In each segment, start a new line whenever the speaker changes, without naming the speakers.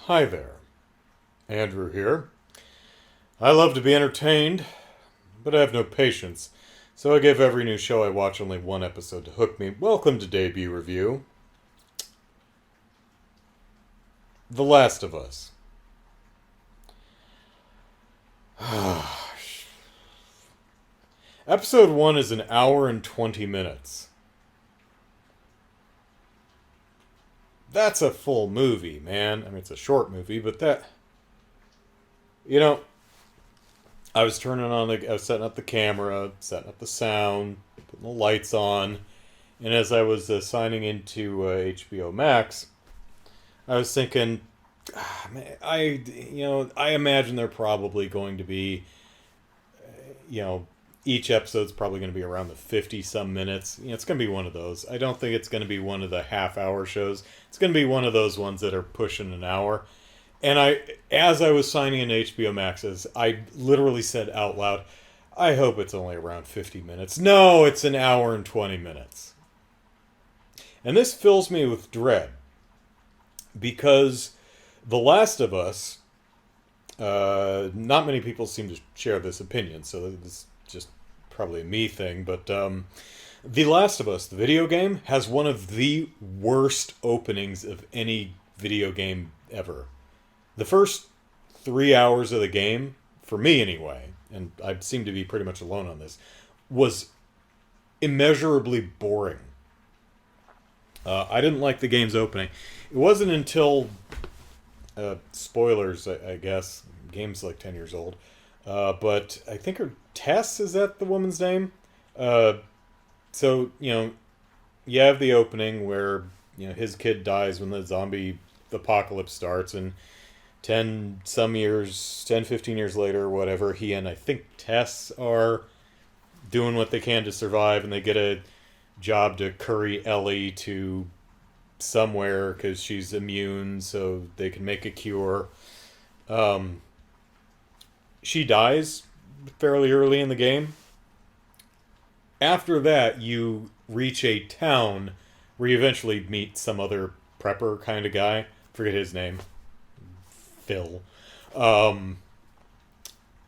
Hi there, Andrew here. I love to be entertained, but I have no patience, so I give every new show I watch only one episode to hook me. Welcome to Debut Review The Last of Us. Episode 1 is an hour and 20 minutes. That's a full movie, man. I mean, it's a short movie, but that. You know, I was setting up the camera, setting up the sound, putting the lights on, and as I was signing into HBO Max, I was thinking, man, I imagine they're probably going to be, you know, each episode's probably going to be around the 50 some minutes. It's going to be one of those. I don't think it's going to be one of the half hour shows. It's going to be one of those ones that are pushing an hour. And as I was signing in HBO Maxes, I literally said out loud, I hope it's only around 50 minutes. No, it's an hour and 20 minutes. And this fills me with dread because The Last of Us, not many people seem to share this opinion, so this is just probably a me thing, but The Last of Us, the video game, has one of the worst openings of any video game ever. The first 3 hours of the game, for me anyway, and I seem to be pretty much alone on this, was immeasurably boring. I didn't like the game's opening. It wasn't until, spoilers, I guess, the game's like 10 years old, but I think her Tess, is that the woman's name? So, you have the opening where, his kid dies when the zombie apocalypse starts, and 15 years later, whatever, he and I think Tess are doing what they can to survive, and they get a job to curry Ellie to somewhere because she's immune, so they can make a cure. She dies fairly early in the game. After that, you reach a town where you eventually meet some other prepper kind of guy. Forget his name. Phil.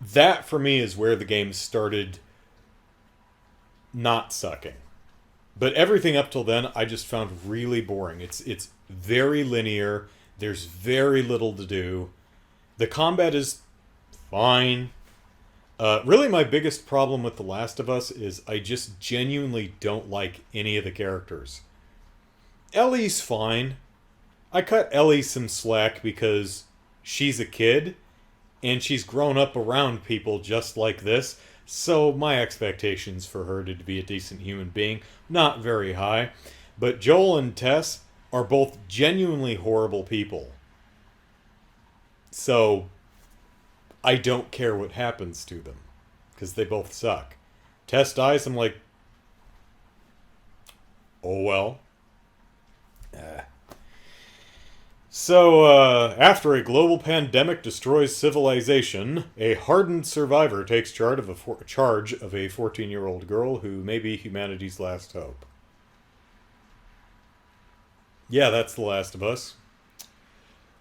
That for me is where the game started not sucking. But everything up till then I just found really boring. It's very linear. There's very little to do. The combat is fine. Really, my biggest problem with The Last of Us is I just genuinely don't like any of the characters. Ellie's fine. I cut Ellie some slack because she's a kid and she's grown up around people just like this. So my expectations for her to be a decent human being, not very high. But Joel and Tess are both genuinely horrible people. So I don't care what happens to them because they both suck. Tess dies, I'm like, oh well. So, after a global pandemic destroys civilization, a hardened survivor takes charge of a 14-year-old girl who may be humanity's last hope. Yeah, that's The Last of Us.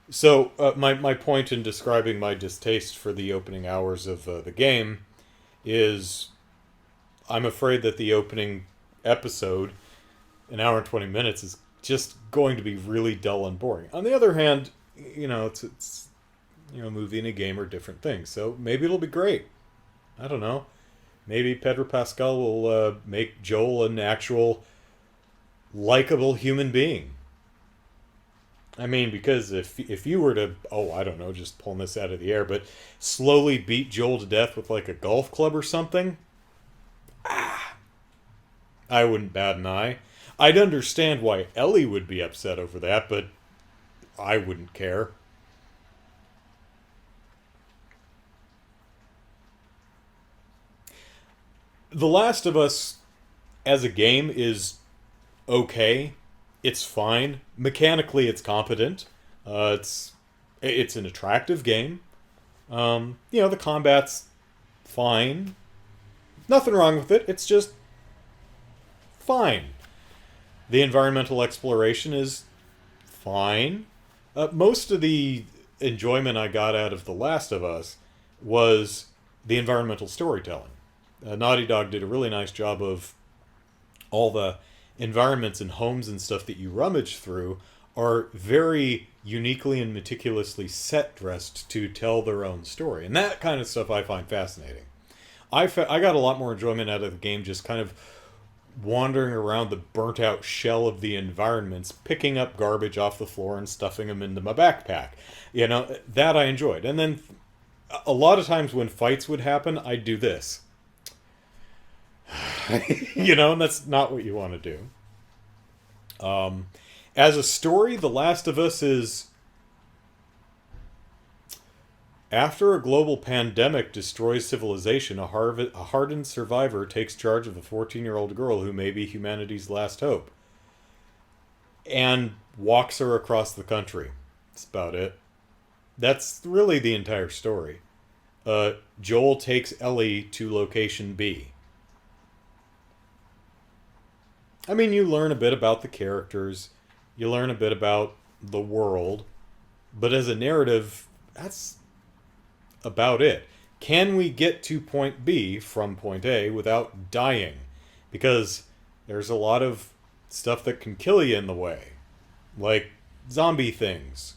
So, my point in describing my distaste for the opening hours of the game is I'm afraid that the opening episode, an hour and 20 minutes, is just going to be really dull and boring. On the other hand, it's a movie and a game are different things, so maybe it'll be great. I don't know. Maybe Pedro Pascal will make Joel an actual likable human being. I mean, because if you were to, I don't know, just pulling this out of the air, but slowly beat Joel to death with like a golf club or something, I wouldn't bat an eye. I'd understand why Ellie would be upset over that, but I wouldn't care. The Last of Us as a game is okay. It's fine. Mechanically, it's competent. It's an attractive game. The combat's fine. Nothing wrong with it. It's just fine. The environmental exploration is fine. Most of the enjoyment I got out of The Last of Us was the environmental storytelling. Naughty Dog did a really nice job of all the environments and homes and stuff that you rummage through are very uniquely and meticulously set dressed to tell their own story. And that kind of stuff I find fascinating. I got a lot more enjoyment out of the game just kind of wandering around the burnt out shell of the environments, picking up garbage off the floor and stuffing them into my backpack. You know, that I enjoyed. And then a lot of times when fights would happen, I'd do this. You know, and that's not what you want to do. As a story, The Last of Us is... After a global pandemic destroys civilization, a hardened survivor takes charge of a 14-year-old girl who may be humanity's last hope. And walks her across the country. That's about it. That's really the entire story. Joel takes Ellie to location B. I mean, you learn a bit about the characters. You learn a bit about the world. But as a narrative, that's about it. Can we get to point B from point A without dying? Because there's a lot of stuff that can kill you in the way. Like zombie things.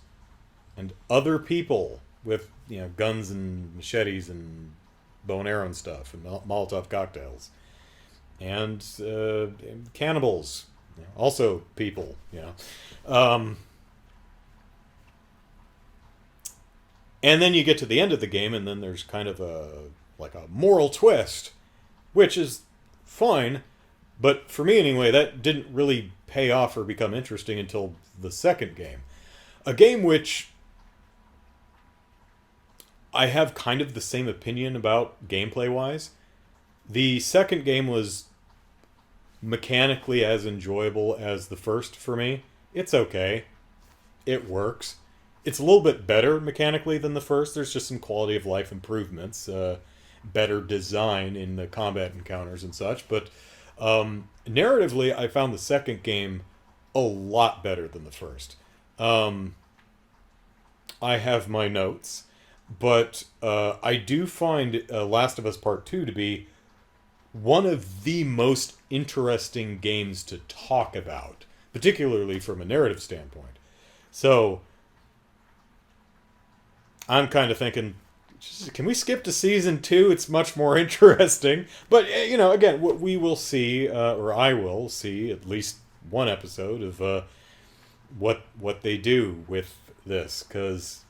And other people with, you know, guns and machetes and bow and arrow and stuff. And Molotov cocktails. And cannibals. You know, also people, you know. And then you get to the end of the game, and then there's kind of a moral twist, which is fine, but for me anyway, that didn't really pay off or become interesting until the second game. A game which I have kind of the same opinion about gameplay-wise. The second game was mechanically as enjoyable as the first for me. It's okay. It works. It's a little bit better mechanically than the first. There's just some quality of life improvements, better design in the combat encounters and such. But narratively, I found the second game a lot better than the first. I have my notes, but I do find Last of Us Part 2 to be one of the most interesting games to talk about, particularly from a narrative standpoint. So I'm kind of thinking, can we skip to season 2? It's much more interesting. But, you know, again, we will see, or I will see at least one episode of what they do with this. Because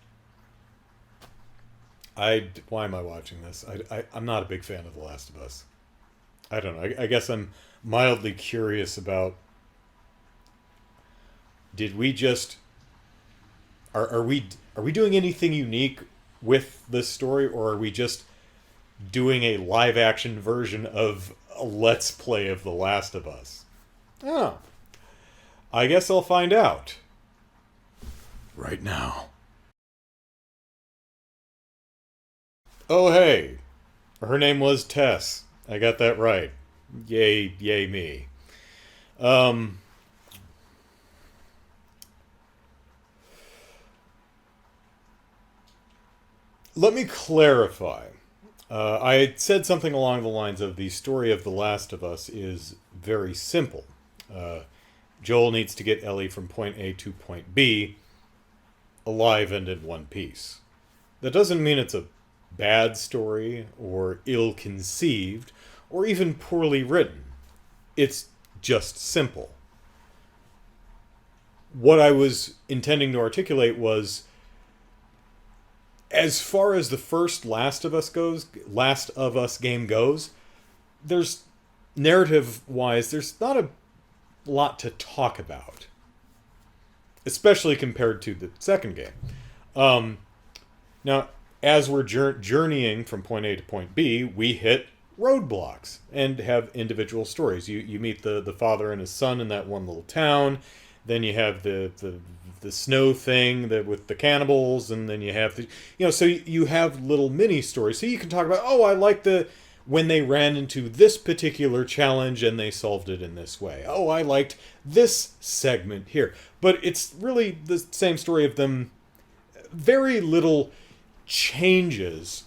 why am I watching this? I'm not a big fan of The Last of Us. I don't know. I guess I'm mildly curious about, did we just... Are we doing anything unique with this story, or are we just doing a live-action version of a Let's Play of The Last of Us? Oh. I guess I'll find out. Right now. Oh, hey. Her name was Tess. I got that right. Yay me. Let me clarify. I had said something along the lines of the story of The Last of Us is very simple. Joel needs to get Ellie from point A to point B alive and in one piece. That doesn't mean it's a bad story or ill-conceived or even poorly written. It's just simple. What I was intending to articulate was, as far as the first Last of Us game goes, there's narrative-wise, there's not a lot to talk about, especially compared to the second game. Now, as we're journeying from point A to point B, we hit roadblocks and have individual stories. You meet the father and his son in that one little town. Then you have the snow thing with the cannibals, and then you have so you have little mini stories. So you can talk about, I like when they ran into this particular challenge and they solved it in this way. I liked this segment here. But it's really the same story of them very little changes.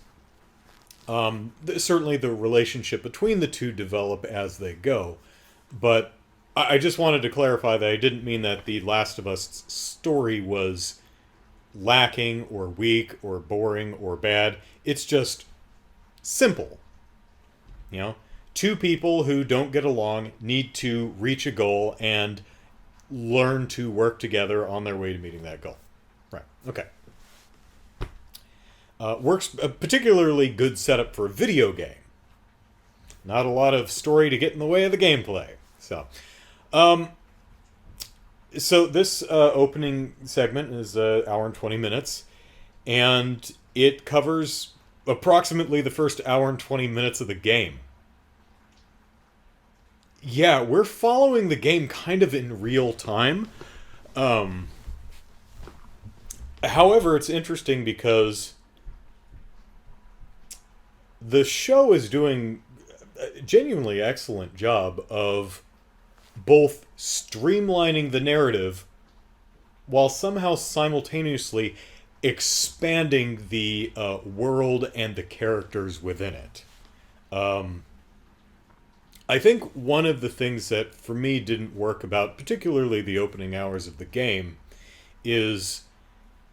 Certainly the relationship between the two develop as they go. But I just wanted to clarify that I didn't mean that The Last of Us story was lacking or weak or boring or bad. It's just simple. You know, two people who don't get along need to reach a goal and learn to work together on their way to meeting that goal. Right. Okay. Works a particularly good setup for a video game. Not a lot of story to get in the way of the gameplay. So this opening segment is an hour and 20 minutes, and it covers approximately the first hour and 20 minutes of the game. Yeah, we're following the game kind of in real time. However, it's interesting because the show is doing a genuinely excellent job of both streamlining the narrative while somehow simultaneously expanding the world and the characters within it. I think one of the things that for me didn't work about particularly the opening hours of the game is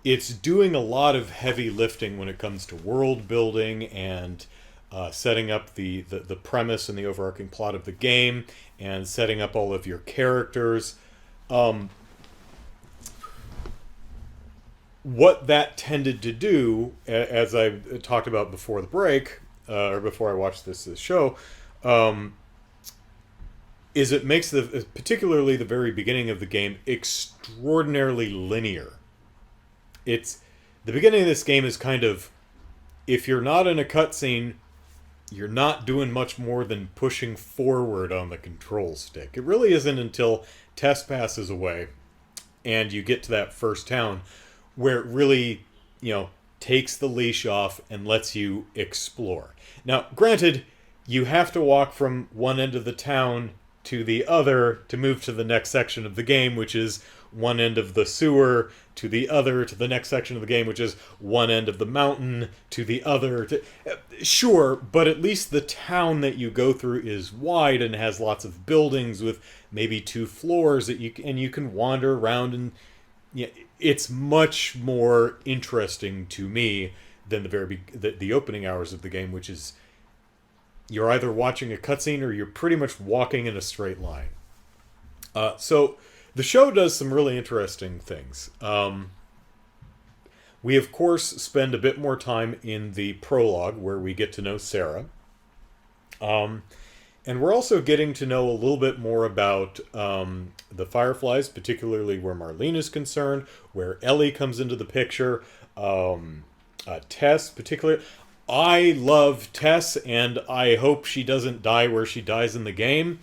it's doing a lot of heavy lifting when it comes to world building and setting up the premise and the overarching plot of the game and setting up all of your characters. What that tended to do, as I talked about before the break, or before I watched this show, is it makes particularly the very beginning of the game extraordinarily linear. The beginning of this game is kind of, if you're not in a cutscene, you're not doing much more than pushing forward on the control stick. It really isn't until Tess passes away and you get to that first town where it really, takes the leash off and lets you explore. Now, granted, you have to walk from one end of the town to the other to move to the next section of the game, which is one end of the sewer to the other to the next section of the game, which is one end of the mountain to the other. Sure, but at least the town that you go through is wide and has lots of buildings with maybe 2 floors that you can wander around, and it's much more interesting to me than the opening hours of the game, which is you're either watching a cutscene or you're pretty much walking in a straight line. So the show does some really interesting things. We, of course, spend a bit more time in the prologue where we get to know Sarah. And we're also getting to know a little bit more about the Fireflies, particularly where Marlene is concerned, where Ellie comes into the picture, Tess, particularly. I love Tess, and I hope she doesn't die where she dies in the game.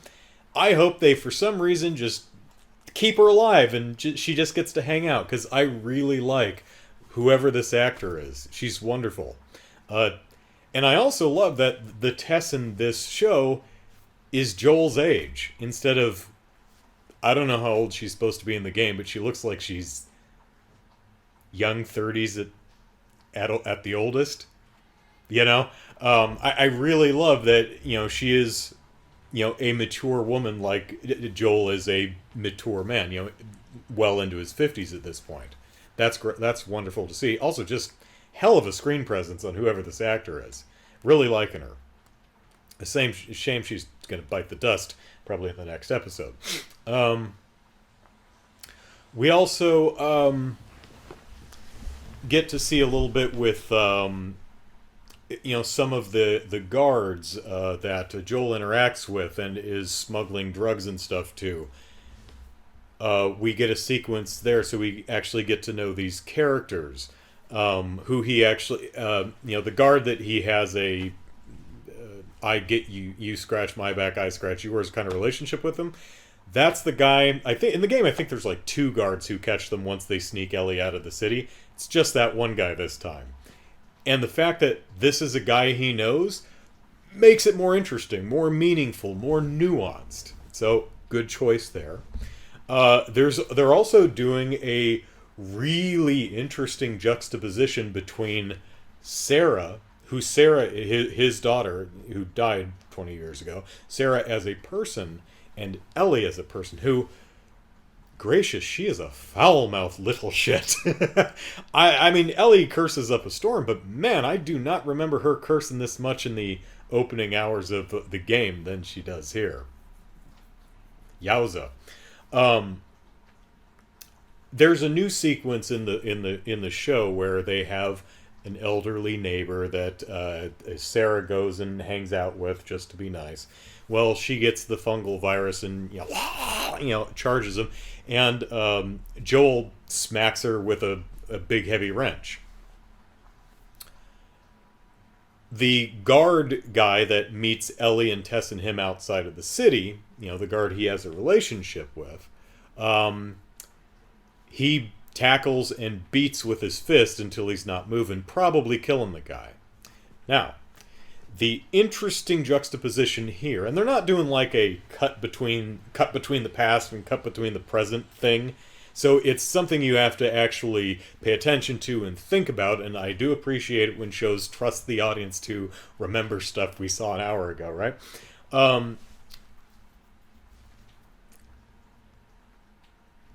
I hope they, for some reason, just keep her alive and she just gets to hang out, because I really like whoever this actor is. She's wonderful. And I also love that the Tess in this show is Joel's age. Instead of, I don't know how old she's supposed to be in the game, but she looks like she's young 30s at the oldest. I really love that, she is, a mature woman like Joel is a mature man, well into his 50s at this point. That's great. That's wonderful to see. Also, just hell of a screen presence on whoever this actor is. Really liking her. The same shame she's going to bite the dust probably in the next episode. We also get to see a little bit with some of the guards that Joel interacts with and is smuggling drugs and stuff to. We get a sequence there, so we actually get to know these characters. Who he actually, the guard that he has a I get you, you scratch my back, I scratch yours kind of relationship with him. That's the guy, I think, in the game, I think there's like 2 guards who catch them once they sneak Ellie out of the city. It's just that one guy this time. And the fact that this is a guy he knows makes it more interesting, more meaningful, more nuanced. So, good choice there. They're also doing a really interesting juxtaposition between Sarah, his daughter, who died 20 years ago, Sarah as a person, and Ellie as a person, who, gracious, she is a foul-mouthed little shit. I mean, Ellie curses up a storm, but man, I do not remember her cursing this much in the opening hours of the game than she does here. Yowza. There's a new sequence in the show where they have an elderly neighbor that Sarah goes and hangs out with just to be nice. Well, she gets the fungal virus and charges him, and Joel smacks her with a big heavy wrench. The guard guy that meets Ellie and Tess and him outside of the city, the guard he has a relationship with, he tackles and beats with his fist until he's not moving, probably killing the guy. Now, the interesting juxtaposition here, and they're not doing like a cut between the past and cut between the present thing, so it's something you have to actually pay attention to and think about, and I do appreciate it when shows trust the audience to remember stuff we saw an hour ago, right?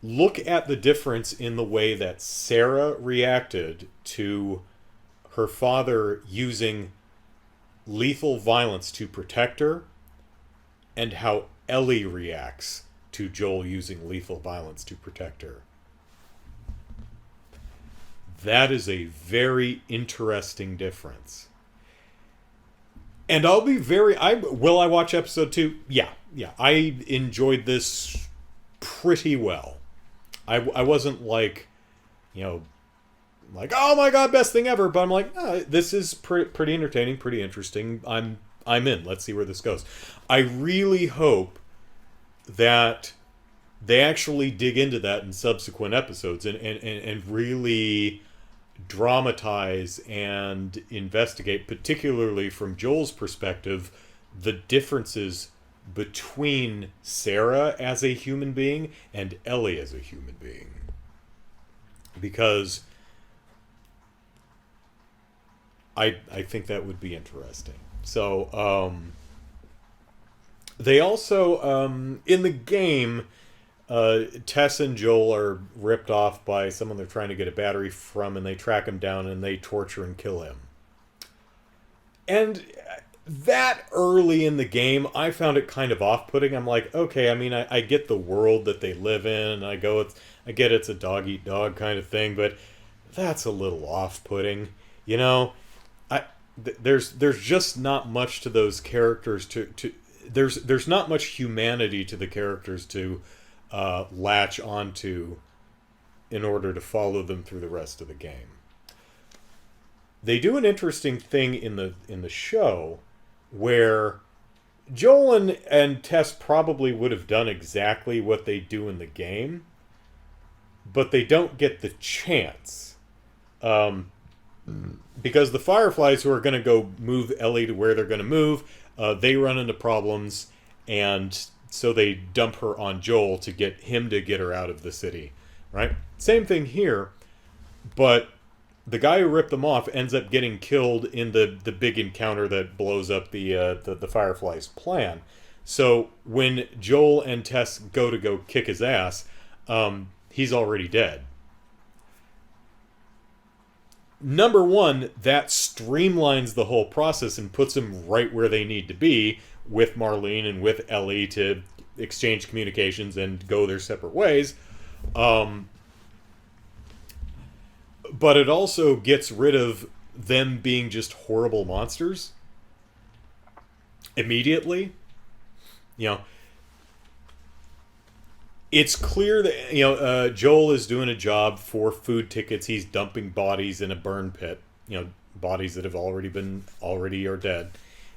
Look at the difference in the way that Sarah reacted to her father using lethal violence to protect her, and how Ellie reacts to Joel using lethal violence to protect her. That is a very interesting difference. And I'll be will I watch episode 2? Yeah. I enjoyed this pretty well. I wasn't like, like, oh my god, best thing ever, but I'm like, this is pretty entertaining, pretty interesting. I'm in. Let's see where this goes. I really hope that they actually dig into that in subsequent episodes and really dramatize and investigate, particularly from Joel's perspective, the differences between Sarah as a human being and Ellie as a human being. Because I think that would be interesting. So, they also, in the game, Tess and Joel are ripped off by someone they're trying to get a battery from, and they track him down and they torture and kill him. And that early in the game, I found it kind of off-putting. I'm like, okay, I mean, I get the world that they live in, and I get it's a dog-eat-dog kind of thing, but that's a little off-putting. There's just not much to those characters there's not much humanity to the characters to latch onto in order to follow them through the rest of the game. They do an interesting thing in the show where Joel and Tess probably would have done exactly what they do in the game, but they don't get the chance. Because the Fireflies who are going to go move Ellie to where they're going to move, they run into problems, and so they dump her on Joel to get him to get her out of the city, right? Same thing here, but the guy who ripped them off ends up getting killed in the big encounter that blows up the Fireflies' plan. So when Joel and Tess go kick his ass, he's already dead. Number one, that streamlines the whole process and puts them right where they need to be with Marlene and with Ellie to exchange communications and go their separate ways. But it also gets rid of them being just horrible monsters immediately. It's clear that Joel is doing a job for food tickets. He's dumping bodies in a burn pit, bodies that have already are dead,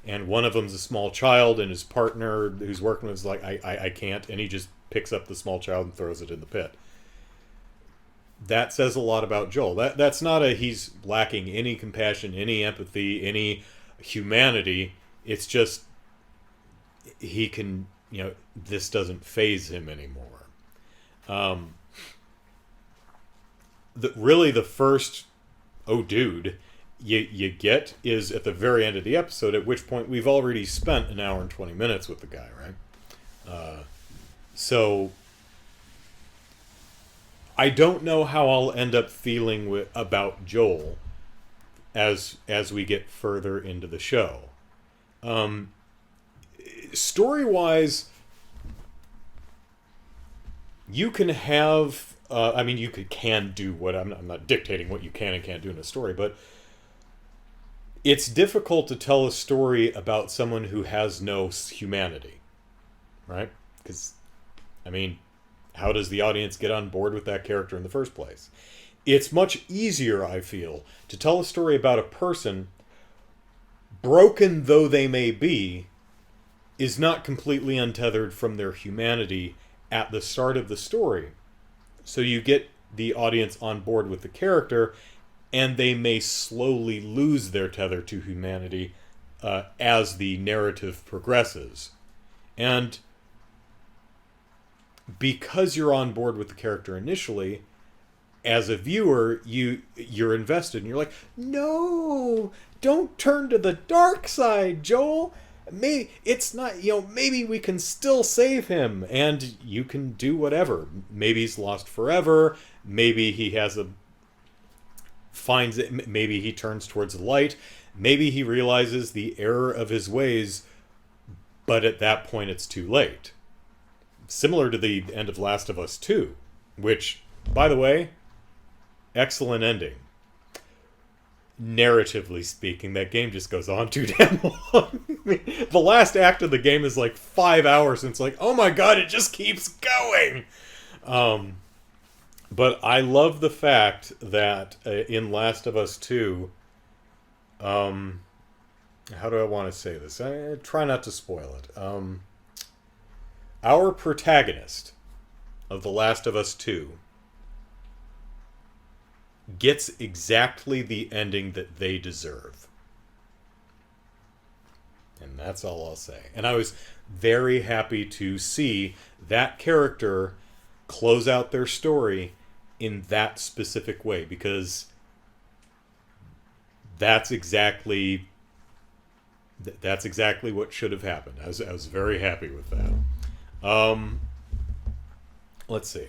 and one of them's a small child, and his partner who's working with is like, I can't, and he just picks up the small child and throws it in the pit. That says a lot about Joel. That's not he's lacking any compassion, any empathy, any humanity. It's just he can, this doesn't faze him anymore. really the first oh dude you get is at the very end of the episode, at which point we've already spent an hour and 20 minutes with the guy, right? So I don't know how I'll end up feeling about Joel as we get further into the show. Story wise, you can have you can do what I'm not dictating what you can and can't do in a story, but it's difficult to tell a story about someone who has no humanity, right? Because how does the audience get on board with that character in the first place? It's much easier, I feel, to tell a story about a person, broken though they may be, is not completely untethered from their humanity at the start of the story. So you get the audience on board with the character, and they may slowly lose their tether to humanity as the narrative progresses. And because you're on board with the character initially, as a viewer, you're invested, and you're like, no, don't turn to the dark side, Joel. Maybe it's not, maybe we can still save him, and you can do whatever. Maybe he's lost forever. Maybe he finds it. Maybe he turns towards the light. Maybe he realizes the error of his ways, but at that point it's too late. Similar to the end of Last of Us 2, which, by the way, excellent ending. Narratively speaking, that game just goes on too damn long. The last act of the game is like 5 hours, and it's like, oh my god, it just keeps going. But I love the fact that in Last of Us 2, how do I want to say this? I try not to spoil it. Our protagonist of The Last of Us 2 gets exactly the ending that they deserve. And that's all I'll say. And I was very happy to see that character close out their story in that specific way, because that's exactly what should have happened. I was very happy with that. Let's see.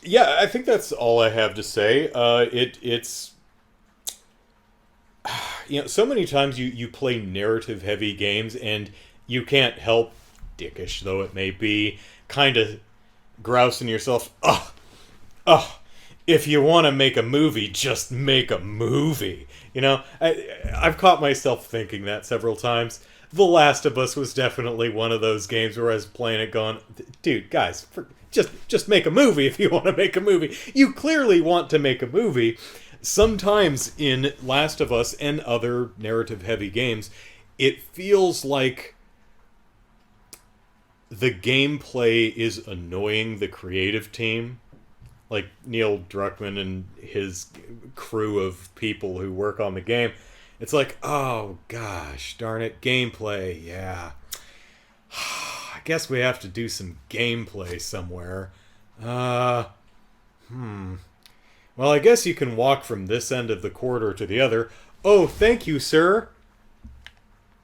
Yeah, I think that's all I have to say. It's so many times you play narrative heavy games, and you can't help, dickish though it may be, kind of grousing yourself, if you want to make a movie, just make a movie. I've caught myself thinking that several times. The Last of Us was definitely one of those games where I was playing it going, dude, guys, just make a movie if you want to make a movie. You clearly want to make a movie. Sometimes in Last of Us and other narrative-heavy games, it feels like the gameplay is annoying the creative team. Like Neil Druckmann and his crew of people who work on the game. It's like, oh gosh, darn it, gameplay, yeah. I guess we have to do some gameplay somewhere. Well, I guess you can walk from this end of the corridor to the other. Oh, thank you, sir.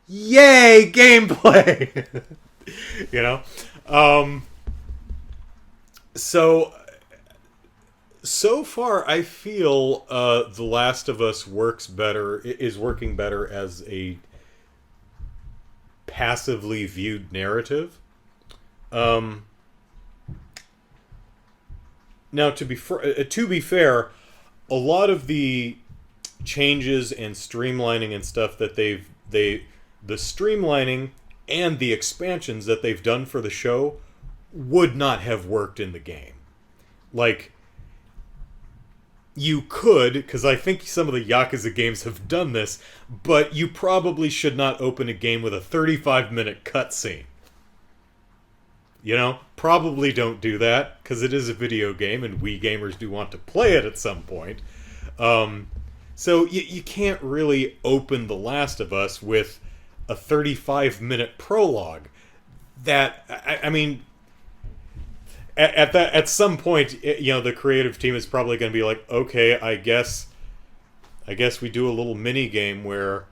Yay, gameplay! So far, I feel The Last of Us is working better as a passively viewed narrative. Now, to be fair, a lot of the changes and streamlining and stuff that the streamlining and the expansions that they've done for the show would not have worked in the game. Like, you could, because I think some of the Yakuza games have done this, but you probably should not open a game with a 35-minute cutscene. Probably don't do that, because it is a video game, and we gamers do want to play it at some point. So you can't really open The Last of Us with a 35-minute prologue. that I mean, at some point, the creative team is probably going to be like, okay, I guess we do a little mini game where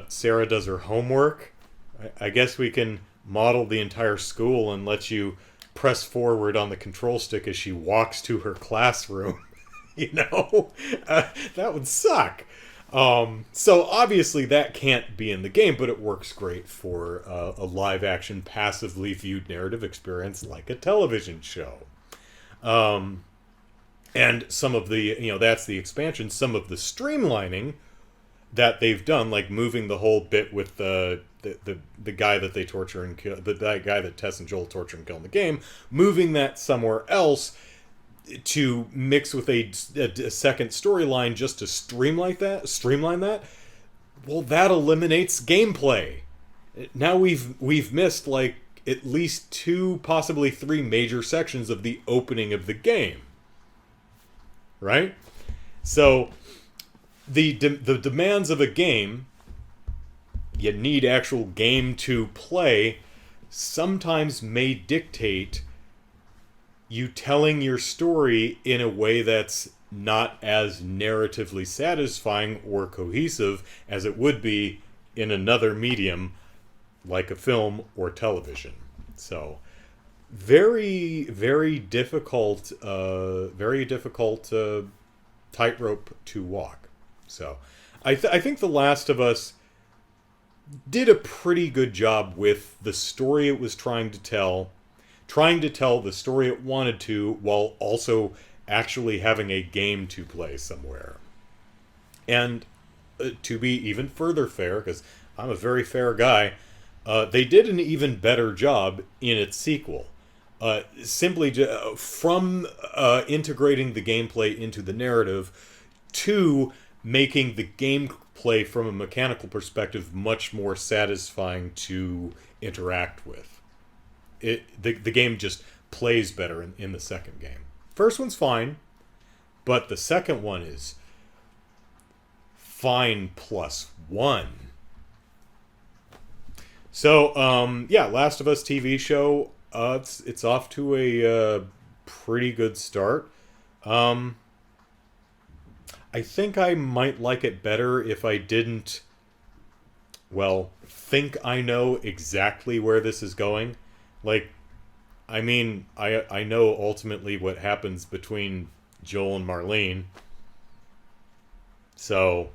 Sarah does her homework. I guess we can model the entire school and let you press forward on the control stick as she walks to her classroom. you know, that would suck. So obviously that can't be in the game, but it works great for a live action, passively viewed narrative experience like a television show. And some of the, that's the expansion. Some of the streamlining that they've done, like moving the whole bit with the guy that they torture and kill, the guy that Tess and Joel torture and kill in the game, moving that somewhere else to mix with a second storyline just to streamline that. Well, that eliminates gameplay. Now we've missed like at least 2, possibly 3 major sections of the opening of the game. Right? So the demands of a game, you need actual game to play, sometimes may dictate you telling your story in a way that's not as narratively satisfying or cohesive as it would be in another medium like a film or television. So very, very difficult tightrope to walk. So I think The Last of Us did a pretty good job with the story it was trying to tell the story it wanted to, while also actually having a game to play somewhere. And to be even further fair, because I'm a very fair guy, they did an even better job in its sequel. Simply from integrating the gameplay into the narrative to making the gameplay from a mechanical perspective much more satisfying to interact with. The game just plays better in the second game. First one's fine, but the second one is fine plus 1. So, Last of Us TV show, it's off to a pretty good start. I think I might like it better if I didn't, think I know exactly where this is going. Like, I mean, I know ultimately what happens between Joel and Marlene. So,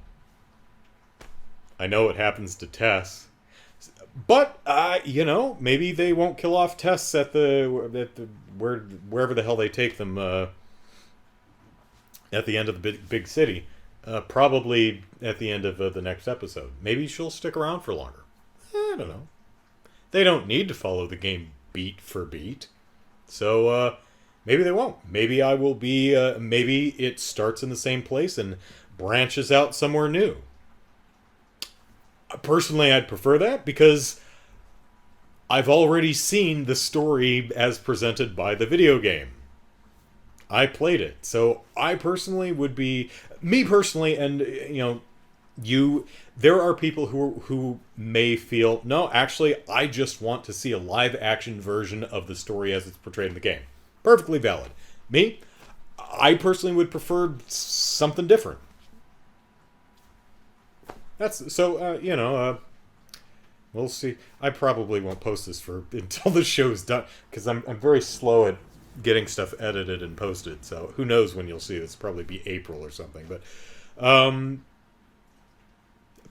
I know what happens to Tess. But, maybe they won't kill off Tess at wherever the hell they take them at the end of the big city. Probably at the end of the next episode. Maybe she'll stick around for longer. I don't know. They don't need to follow the game beat for beat. So, maybe they won't. Maybe I will be, maybe it starts in the same place and branches out somewhere new. Personally, I'd prefer that because I've already seen the story as presented by the video game. I played it. So I personally would be, me personally, and, there are people who may feel, no, actually, I just want to see a live action version of the story as it's portrayed in the game. Perfectly valid. Me, I personally would prefer something different. That's so. We'll see. I probably won't post this until the show's done because I'm very slow at getting stuff edited and posted. So who knows when you'll see this? Probably be April or something. But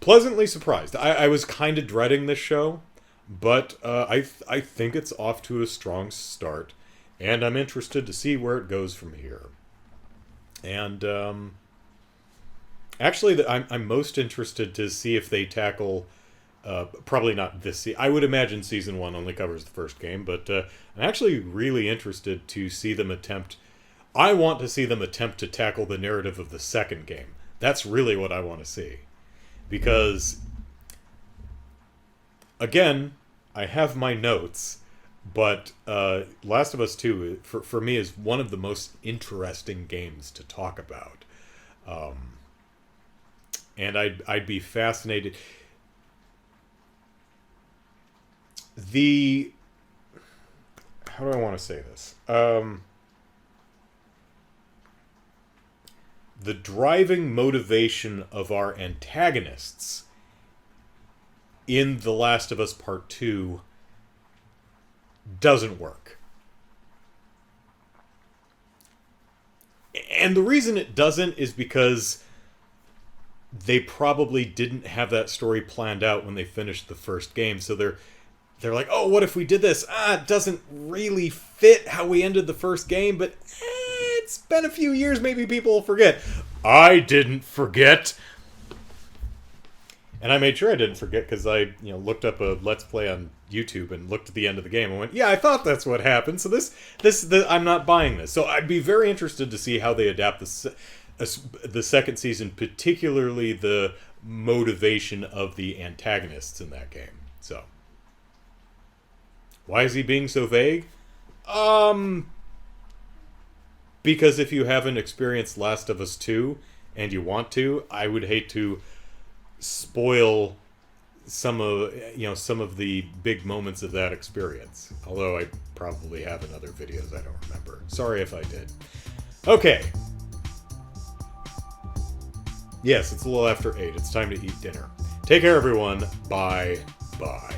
pleasantly surprised. I was kind of dreading this show, but I think it's off to a strong start, and I'm interested to see where it goes from here. And actually, I'm most interested to see if they tackle. Probably not this I would imagine season 1 only covers the first game, but I'm actually really interested to see them attempt. I want to see them attempt to tackle the narrative of the second game. That's really what I want to see. Because, again, I have my notes, but Last of Us 2, for me, is one of the most interesting games to talk about. And I'd be fascinated. the... How do I want to say this? The driving motivation of our antagonists in The Last of Us Part 2 doesn't work. And the reason it doesn't is because they probably didn't have that story planned out when they finished the first game. So they're like, oh, what if we did this? It doesn't really fit how we ended the first game, but it's been a few years. Maybe people will forget. I didn't forget. And I made sure I didn't forget because I looked up a Let's Play on YouTube and looked at the end of the game and went, yeah, I thought that's what happened. So I'm not buying this. So I'd be very interested to see how they adapt the second season, particularly the motivation of the antagonists in that game. So, why is he being so vague? Because if you haven't experienced Last of Us 2 and you want to, I would hate to spoil some of the big moments of that experience. Although I probably have in other videos, I don't remember. Sorry if I did. Okay. Yes, it's a little after 8. It's time to eat dinner. Take care, everyone. Bye. Bye.